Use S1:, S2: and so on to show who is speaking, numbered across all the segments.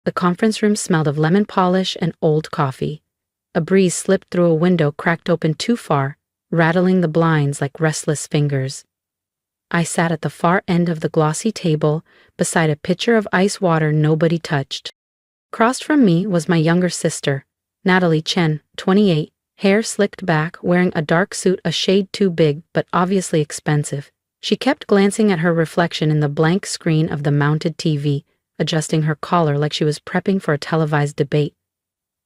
S1: The conference room smelled of lemon polish and old coffee. A breeze slipped through a window cracked open too far, rattling the blinds like restless fingers. I sat at the far end of the glossy table, beside a pitcher of ice water nobody touched. Across from me was my younger sister, Natalie Chen, 28, hair slicked back, wearing a dark suit a shade too big but obviously expensive. She kept glancing at her reflection in the blank screen of the mounted TV, adjusting her collar like she was prepping for a televised debate.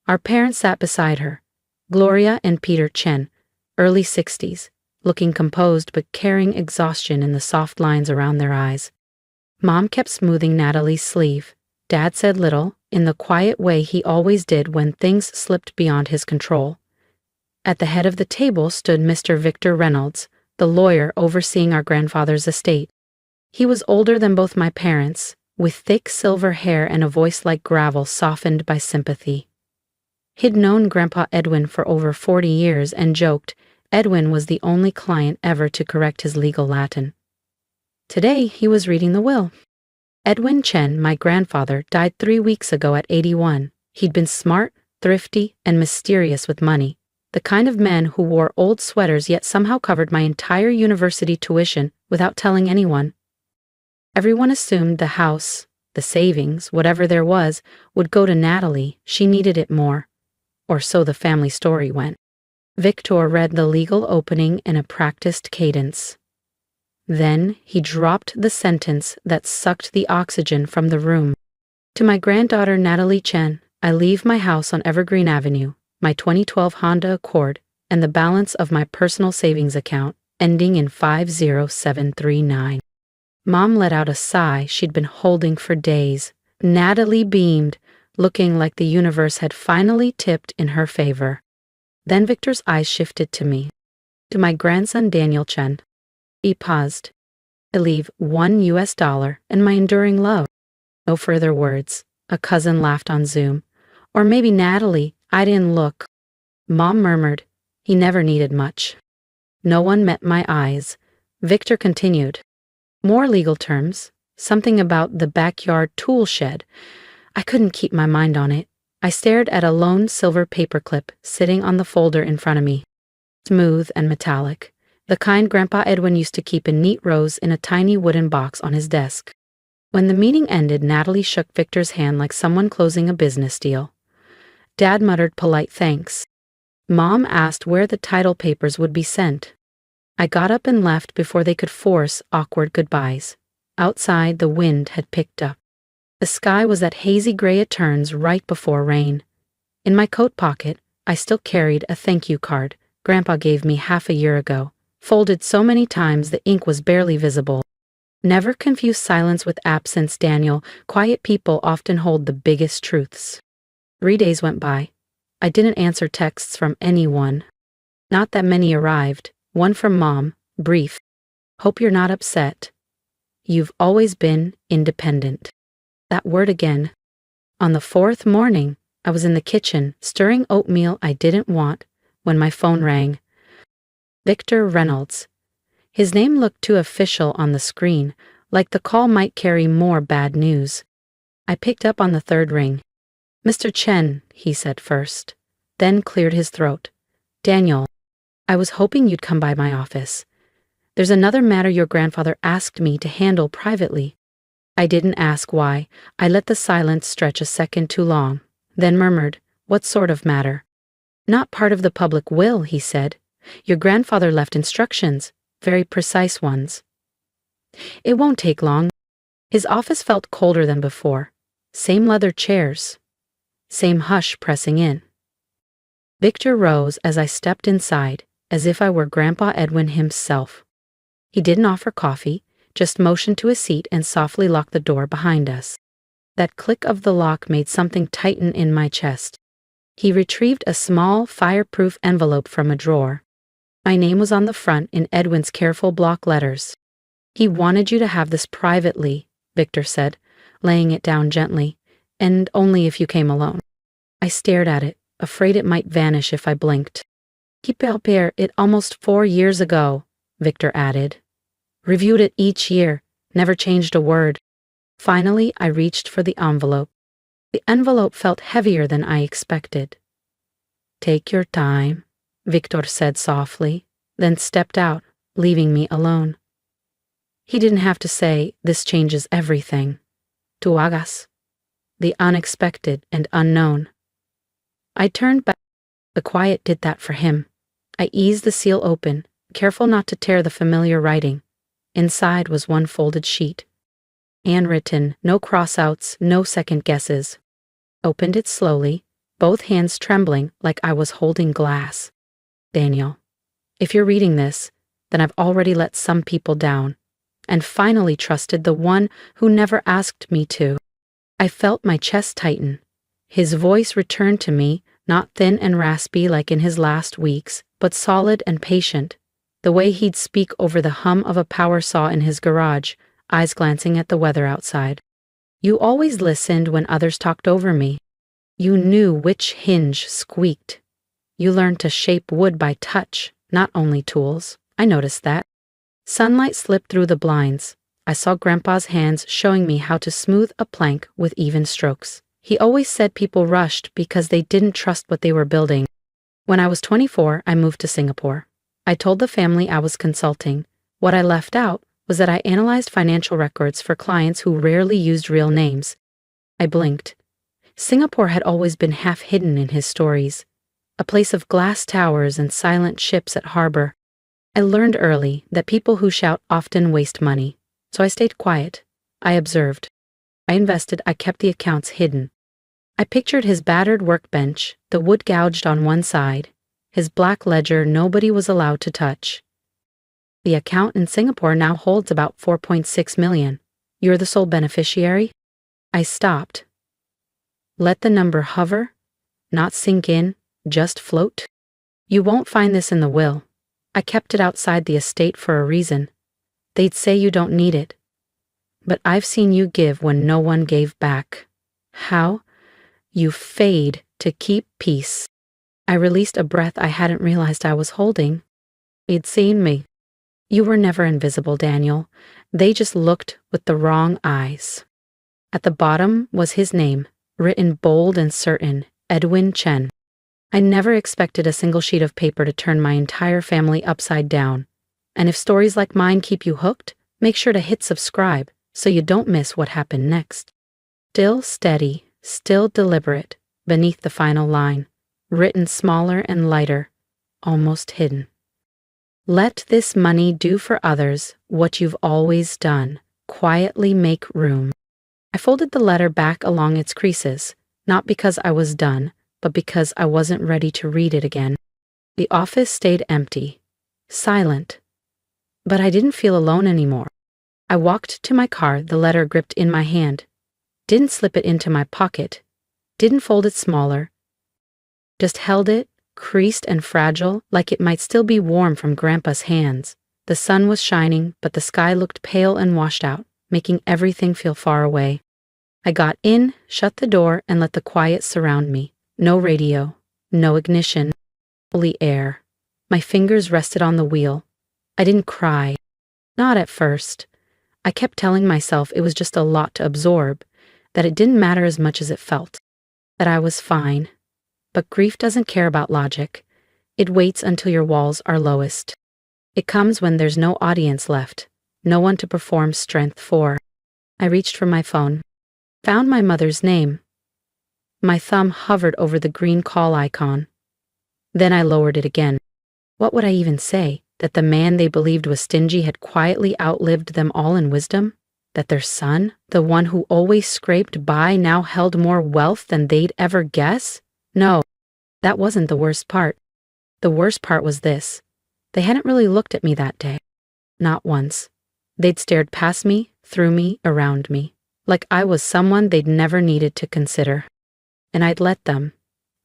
S1: Our parents sat beside her, Gloria and Peter Chen, early 60s, looking composed but carrying exhaustion in the soft lines around their eyes. Mom kept smoothing Natalie's sleeve. Dad said little, in the quiet way he always did when things slipped beyond his control. At the head of the table stood Mr. Victor Reynolds, the lawyer overseeing our grandfather's estate. He was older than both my parents, with thick silver hair and a voice like gravel softened by sympathy. He'd known Grandpa Edwin for over 40 years and joked Edwin was the only client ever to correct his legal Latin. Today, he was reading the will. Edwin Chen, my grandfather, died 3 weeks ago at 81. He'd been smart, thrifty, and mysterious with money. The kind of man who wore old sweaters yet somehow covered my entire university tuition without telling anyone. Everyone assumed the house, the savings, whatever there was, would go to Natalie. She needed it more. Or so the family story went. Victor read the legal opening in a practiced cadence. Then he dropped the sentence that sucked the oxygen from the room. To my granddaughter Natalie Chen, I leave my house on Evergreen Avenue, my 2012 Honda Accord, and the balance of my personal savings account, ending in 50739. Mom let out a sigh she'd been holding for days. Natalie beamed, looking like the universe had finally tipped in her favor. Then Victor's eyes shifted to me. To my grandson Daniel Chen. He paused. I leave $1 and my enduring love. No further words. A cousin laughed on Zoom. Or maybe Natalie. I didn't look. Mom murmured. He never needed much. No one met my eyes. Victor continued. More legal terms. Something about the backyard tool shed. I couldn't keep my mind on it. I stared at a lone silver paperclip sitting on the folder in front of me. Smooth and metallic. The kind Grandpa Edwin used to keep in neat rows in a tiny wooden box on his desk. When the meeting ended, Natalie shook Victor's hand like someone closing a business deal. Dad muttered polite thanks. Mom asked where the title papers would be sent. I got up and left before they could force awkward goodbyes. Outside, the wind had picked up. The sky was that hazy gray at turns right before rain. In my coat pocket, I still carried a thank you card Grandpa gave me half a year ago, folded so many times the ink was barely visible. Never confuse silence with absence, Daniel. Quiet people often hold the biggest truths. 3 days went by. I didn't answer texts from anyone. Not that many arrived. One from Mom, brief. Hope you're not upset. You've always been independent. That word again. On the 4th morning, I was in the kitchen, stirring oatmeal I didn't want, when my phone rang. Victor Reynolds. His name looked too official on the screen, like the call might carry more bad news. I picked up on the 3rd ring. Mr. Chen, he said first, then cleared his throat. Daniel, I was hoping you'd come by my office. There's another matter your grandfather asked me to handle privately. I didn't ask why. I let the silence stretch a second too long, then murmured, what sort of matter? Not part of the public will, he said. Your grandfather left instructions, very precise ones. It won't take long. His office felt colder than before. Same leather chairs. Same hush pressing in. Victor rose as I stepped inside, as if I were Grandpa Edwin himself. He didn't offer coffee, just motioned to a seat and softly locked the door behind us. That click of the lock made something tighten in my chest. He retrieved a small, fireproof envelope from a drawer. My name was on the front in Edwin's careful block letters. He wanted you to have this privately, Victor said, laying it down gently, and only if you came alone. I stared at it, afraid it might vanish if I blinked. He prepared it almost 4 years ago, Victor added. Reviewed it each year, never changed a word. Finally, I reached for the envelope. The envelope felt heavier than I expected. "Take your time," Victor said softly, then stepped out, leaving me alone. He didn't have to say, "This changes everything." Tu hagas. The unexpected and unknown. I turned back. The quiet did that for him. I eased the seal open, careful not to tear the familiar writing. Inside was one folded sheet. Handwritten, no crossouts, no second guesses. Opened it slowly, both hands trembling like I was holding glass. "Daniel, if you're reading this, then I've already let some people down, and finally trusted the one who never asked me to." I felt my chest tighten. His voice returned to me, not thin and raspy like in his last weeks, but solid and patient, the way he'd speak over the hum of a power saw in his garage, eyes glancing at the weather outside. "You always listened when others talked over me. You knew which hinge squeaked. You learned to shape wood by touch, not only tools. I noticed that." Sunlight slipped through the blinds. I saw Grandpa's hands showing me how to smooth a plank with even strokes. He always said people rushed because they didn't trust what they were building. When I was 24, I moved to Singapore. I told the family I was consulting. What I left out was that I analyzed financial records for clients who rarely used real names. I blinked. Singapore had always been half hidden in his stories, a place of glass towers and silent ships at harbor. I learned early that people who shout often waste money, so I stayed quiet. I observed. I invested. I kept the accounts hidden. I pictured his battered workbench, the wood gouged on one side, his black ledger nobody was allowed to touch. "The account in Singapore now holds about 4.6 million. You're the sole beneficiary?" I stopped. "Let the number hover, not sink in, just float. You won't find this in the will. I kept it outside the estate for a reason. They'd say you don't need it. But I've seen you give when no one gave back. How? You fade to keep peace." I released a breath I hadn't realized I was holding. He'd seen me. "You were never invisible, Daniel. They just looked with the wrong eyes." At the bottom was his name, written bold and certain, Edwin Chen. I never expected a single sheet of paper to turn my entire family upside down. And if stories like mine keep you hooked, make sure to hit subscribe so you don't miss what happened next. Still steady, still deliberate, beneath the final line, written smaller and lighter, almost hidden. "Let this money do for others what you've always done. Quietly make room." I folded the letter back along its creases, not because I was done, but because I wasn't ready to read it again. The office stayed empty, silent. But I didn't feel alone anymore. I walked to my car, the letter gripped in my hand. Didn't slip it into my pocket. Didn't fold it smaller. Just held it, creased and fragile, like it might still be warm from Grandpa's hands. The sun was shining, but the sky looked pale and washed out, making everything feel far away. I got in, shut the door, and let the quiet surround me. No radio, no ignition, only air. My fingers rested on the wheel. I didn't cry. Not at first. I kept telling myself it was just a lot to absorb, that it didn't matter as much as it felt, that I was fine. But grief doesn't care about logic. It waits until your walls are lowest. It comes when there's no audience left, no one to perform strength for. I reached for my phone. Found my mother's name. My thumb hovered over the green call icon. Then I lowered it again. What would I even say? That the man they believed was stingy had quietly outlived them all in wisdom? That their son, the one who always scraped by, now held more wealth than they'd ever guess? No, that wasn't the worst part. The worst part was this. They hadn't really looked at me that day. Not once. They'd stared past me, through me, around me, like I was someone they'd never needed to consider. And I'd let them.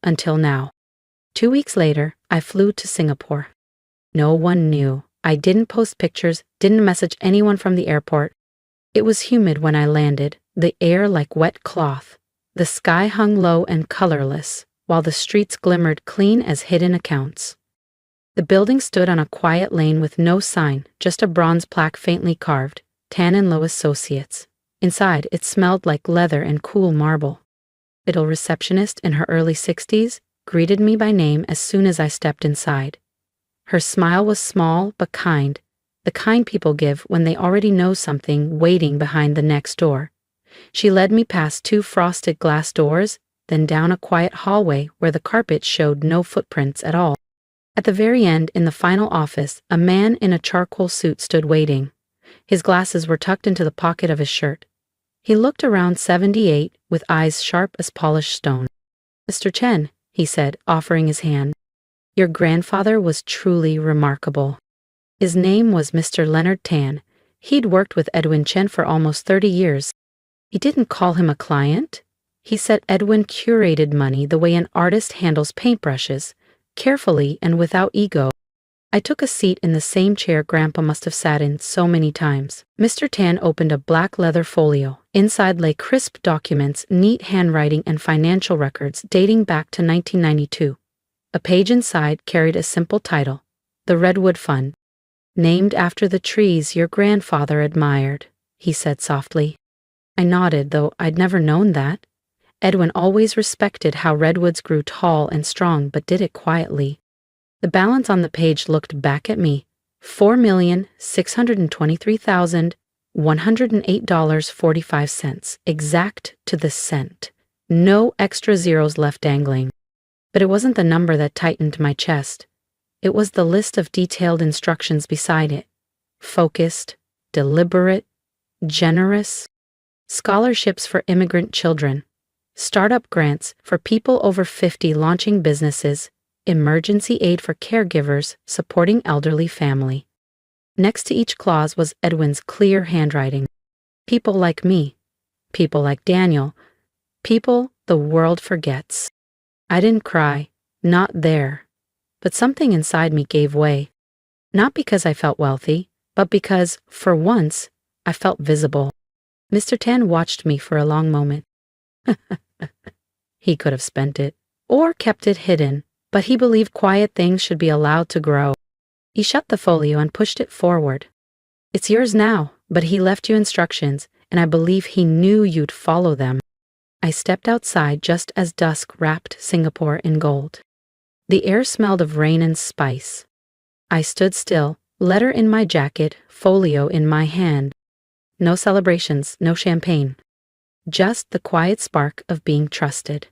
S1: Until now. 2 weeks later, I flew to Singapore. No one knew. I didn't post pictures, didn't message anyone from the airport. It was humid when I landed, the air like wet cloth. The sky hung low and colorless, while the streets glimmered clean as hidden accounts. The building stood on a quiet lane with no sign, just a bronze plaque faintly carved, Tan and Low Associates. Inside, it smelled like leather and cool marble. Little receptionist in her early 60s greeted me by name as soon as I stepped inside. Her smile was small but kind, the kind people give when they already know something waiting behind the next door. She led me past 2 frosted glass doors, then down a quiet hallway where the carpet showed no footprints at all. At the very end, in the final office, a man in a charcoal suit stood waiting. His glasses were tucked into the pocket of his shirt. He looked around 78 with eyes sharp as polished stone. "Mr. Chen," he said, offering his hand. "Your grandfather was truly remarkable." His name was Mr. Leonard Tan. He'd worked with Edwin Chen for almost 30 years. He didn't call him a client. He said Edwin curated money the way an artist handles paintbrushes, carefully and without ego. I took a seat in the same chair Grandpa must have sat in so many times. Mr. Tan opened a black leather folio. Inside lay crisp documents, neat handwriting, and financial records dating back to 1992. A page inside carried a simple title, "The Redwood Fund." "Named after the trees your grandfather admired," he said softly. I nodded, though I'd never known that. Edwin always respected how redwoods grew tall and strong, but did it quietly. The balance on the page looked back at me. $4,623,108.45, exact to the cent. No extra zeros left dangling. But it wasn't the number that tightened my chest. It was the list of detailed instructions beside it. Focused, deliberate, generous. Scholarships for immigrant children. Startup grants for people over 50 launching businesses. Emergency aid for caregivers supporting elderly family. Next to each clause was Edwin's clear handwriting. People like me. People like Daniel. People the world forgets. I didn't cry. Not there. But something inside me gave way. Not because I felt wealthy, but because, for once, I felt visible. Mr. Tan watched me for a long moment. He could have spent it, or kept it hidden, but he believed quiet things should be allowed to grow. He shut the folio and pushed it forward. "It's yours now, but he left you instructions, and I believe he knew you'd follow them." I stepped outside just as dusk wrapped Singapore in gold. The air smelled of rain and spice. I stood still, letter in my jacket, folio in my hand. No celebrations, no champagne. Just the quiet spark of being trusted.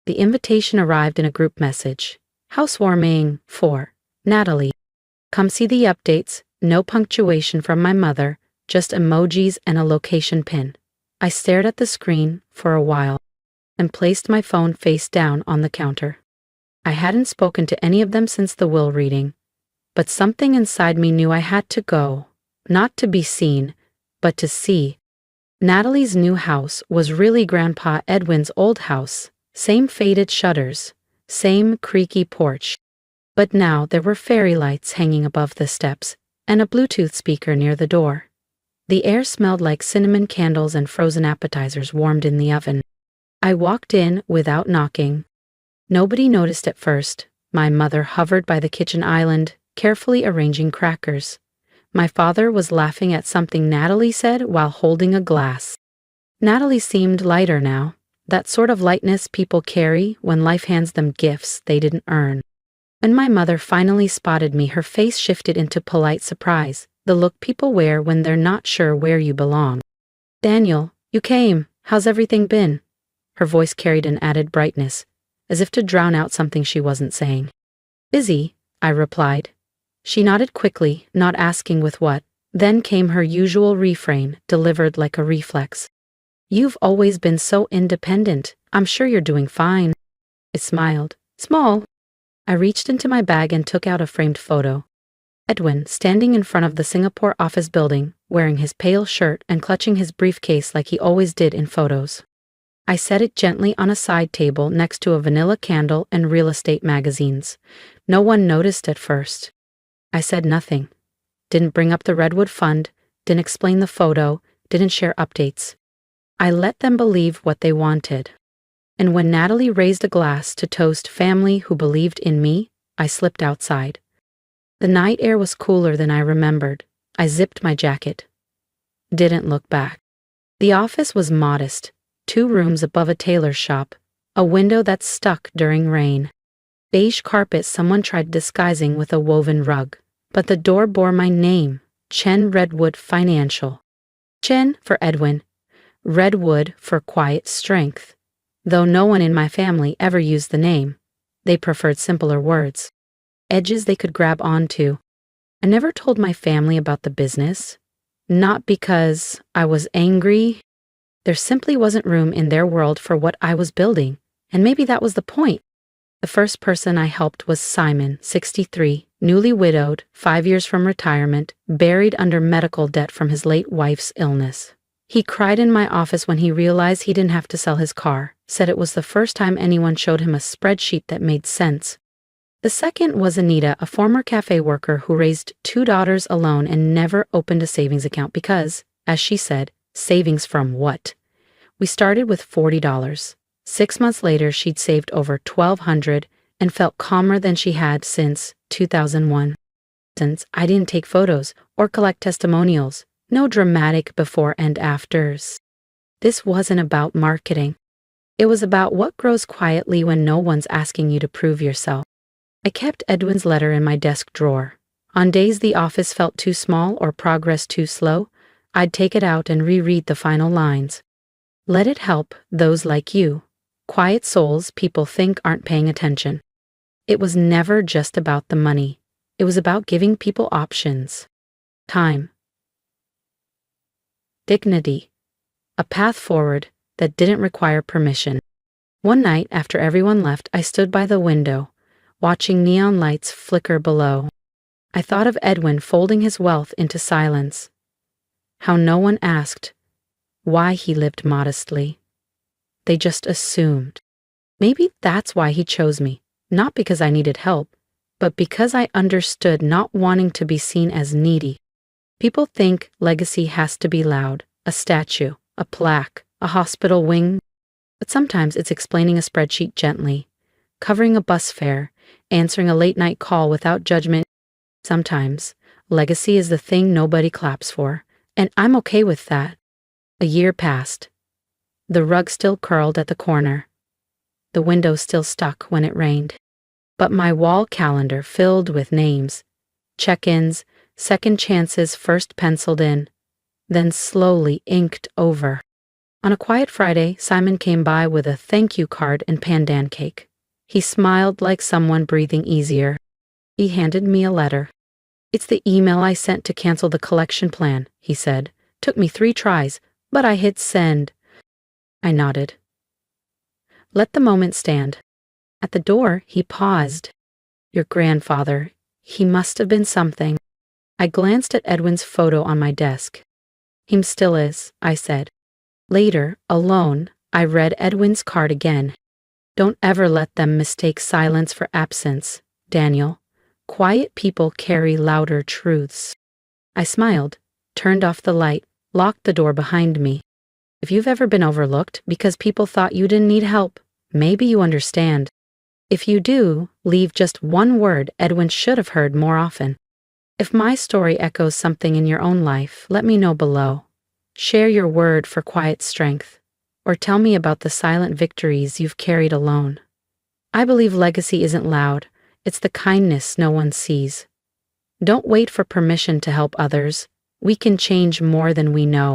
S1: The invitation arrived in a group message. "Housewarming for Natalie. Come see the updates, no punctuation from my mother, just emojis and a location pin." I stared at the screen for a while and placed my phone face down on the counter. I hadn't spoken to any of them since the will reading, but something inside me knew I had to go, not to be seen, but to see. Natalie's new house was really Grandpa Edwin's old house. Same faded shutters, same creaky porch. But now there were fairy lights hanging above the steps, and a Bluetooth speaker near the door. The air smelled like cinnamon candles and frozen appetizers warmed in the oven. I walked in without knocking. Nobody noticed at first. My mother hovered by the kitchen island, carefully arranging crackers. My father was laughing at something Natalie said while holding a glass. Natalie seemed lighter now. That sort of lightness people carry when life hands them gifts they didn't earn. When my mother finally spotted me, her face shifted into polite surprise, the look people wear when they're not sure where you belong. "Daniel, you came. How's everything been?" Her voice carried an added brightness, as if to drown out something she wasn't saying. "Busy," I replied. She nodded quickly, not asking with what. Then came her usual refrain, delivered like a reflex. "You've always been so independent. I'm sure you're doing fine." I smiled. "Small." I reached into my bag and took out a framed photo. Edwin, standing in front of the Singapore office building, wearing his pale shirt and clutching his briefcase like he always did in photos. I set it gently on a side table next to a vanilla candle and real estate magazines. No one noticed at first. I said nothing. Didn't bring up the Redwood Fund, didn't explain the photo, didn't share updates. I let them believe what they wanted. And when Natalie raised a glass to toast family who believed in me, I slipped outside. The night air was cooler than I remembered. I zipped my jacket. Didn't look back. The office was modest, 2 rooms above a tailor's shop, A window that's stuck during rain. Beige carpet someone tried disguising with a woven rug. But the door bore my name, Chen Redwood Financial. Chen for Edwin, Redwood for quiet strength. Though no one in my family ever used the name, they preferred simpler words. Edges they could grab onto. I never told my family about the business. Not because I was angry. There simply wasn't room in their world for what I was building, and maybe that was the point. The first person I helped was Simon, 63, newly widowed, 5 years from retirement, buried under medical debt from his late wife's illness. He cried in my office when he realized he didn't have to sell his car, said it was the first time anyone showed him a spreadsheet that made sense. The second was Anita, a former cafe worker who raised 2 daughters alone and never opened a savings account because, as she said, savings from what? We started with $40. 6 months later, she'd saved over $1,200 and felt calmer than she had since 2001. Since I didn't take photos or collect testimonials, no dramatic before and afters. This wasn't about marketing. It was about what grows quietly when no one's asking you to prove yourself. I kept Edwin's letter in my desk drawer. On days the office felt too small or progress too slow, I'd take it out and reread the final lines. Let it help those like you. Quiet souls people think aren't paying attention. It was never just about the money. It was about giving people options. Time. Dignity. A path forward that didn't require permission. One night after everyone left, I stood by the window, watching neon lights flicker below. I thought of Edwin folding his wealth into silence. How no one asked why he lived modestly. They just assumed. Maybe that's why he chose me, not because I needed help, but because I understood not wanting to be seen as needy. People think legacy has to be loud, a statue, a plaque, a hospital wing, but sometimes it's explaining a spreadsheet gently, covering a bus fare, answering a late-night call without judgment. Sometimes legacy is the thing nobody claps for, and I'm okay with that. A year passed. The rug still curled at the corner. The window still stuck when it rained. But my wall calendar filled with names, check-ins, second chances first penciled in, then slowly inked over. On a quiet Friday, Simon came by with a thank you card and pandan cake. He smiled like someone breathing easier. He handed me a letter. It's the email I sent to cancel the collection plan, he said. Took me 3 tries, but I hit send. I nodded. Let the moment stand. At the door, he paused. Your grandfather, he must have been something. I glanced at Edwin's photo on my desk. Him still is, I said. Later, alone, I read Edwin's card again. Don't ever let them mistake silence for absence, Daniel. Quiet people carry louder truths. I smiled, turned off the light, locked the door behind me. If you've ever been overlooked because people thought you didn't need help, maybe you understand. If you do, leave just one word Edwin should have heard more often. If my story echoes something in your own life, let me know below. Share your word for quiet strength, or tell me about the silent victories you've carried alone. I believe legacy isn't loud, it's the kindness no one sees. Don't wait for permission to help others. We can change more than we know.